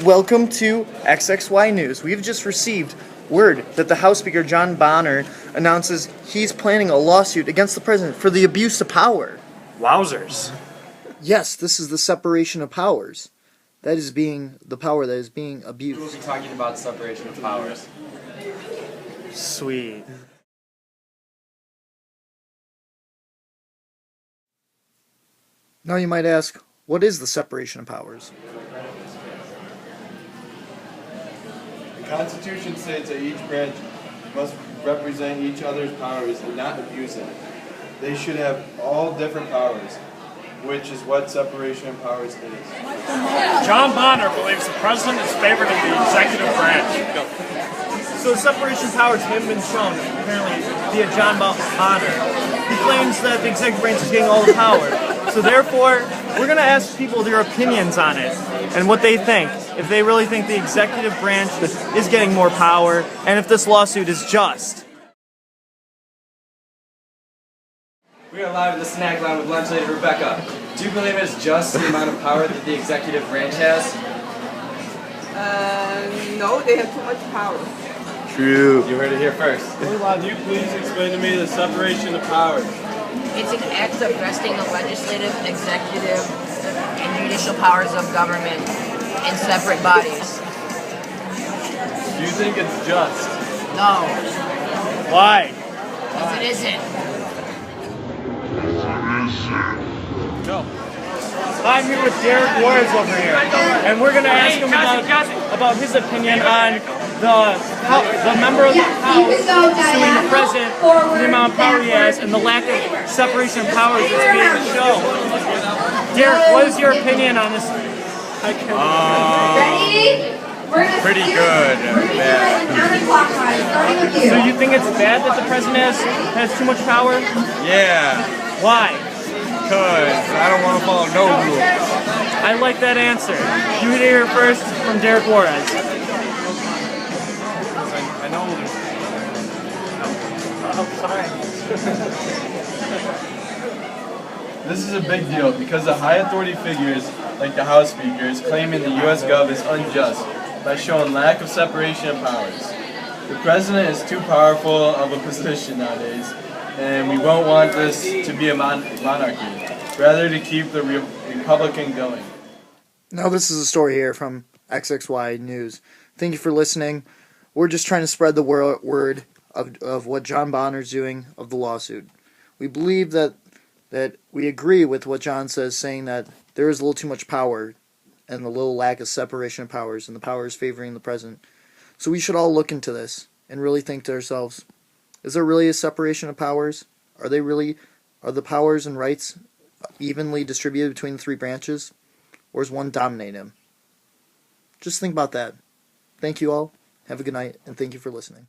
Welcome to XXY News. We've just received word that the House Speaker John Boehner announces he's planning a lawsuit against the president for the abuse of power. Wowzers. Yes, this is the separation of powers. That is being the power that is being We'll abused. be talking about separation of powers. Sweet. Now you might ask, what is the separation of powers? The Constitution states that each branch must represent each other's powers and not abuse them. They should have all different powers, which is what separation of powers is. John Boehner believes the president is favored in the executive branch. So separation of powers haven't been shown, apparently, via John Boehner. He claims that the executive branch is getting all the power. So therefore, we're going to ask people their opinions on it and what they think. If they really think the executive branch is getting more power, and if this lawsuit is just. We are live at the snack line with lunch lady Rebecca. Do you believe it is just the amount of power that the executive branch has? No, they have too much power. True. You heard it here first. Can you please explain to me the separation of powers? It's an act of vesting the legislative, executive, and judicial powers of government in separate bodies. Do you think it's just? No, Why? because it isn't. I'm here with Derek Juarez over here, and we're going to ask him about his opinion on the member of the House suing the president for the amount of power he has and the lack of separation of powers that's being shown. Derek, what is your opinion on this? Ready? Pretty good. Counterclockwise, starting with you. So you think it's bad that the president has too much power? Yeah, Why? because I don't want to follow no rules. I like that answer. You heard it here first from Derek Juarez. I know. This is a big deal because the high authority figures, like the House Speaker, is claiming the U.S. Gov is unjust by showing lack of separation of powers. The president is too powerful of a position nowadays, and we won't want this to be a monarchy, rather to keep the Republican going. Now this is a story here from XXY News. Thank you for listening. We're just trying to spread the word of what John Boehner's doing of the lawsuit. We believe that we agree with what John says, saying that there is a little too much power and a little lack of separation of powers, and the powers favoring the president. So we should all look into this and really think to ourselves, is there really a separation of powers? Are the powers and rights evenly distributed between the three branches? Or is one dominating them? Just think about that. Thank you all. Have a good night, and thank you for listening.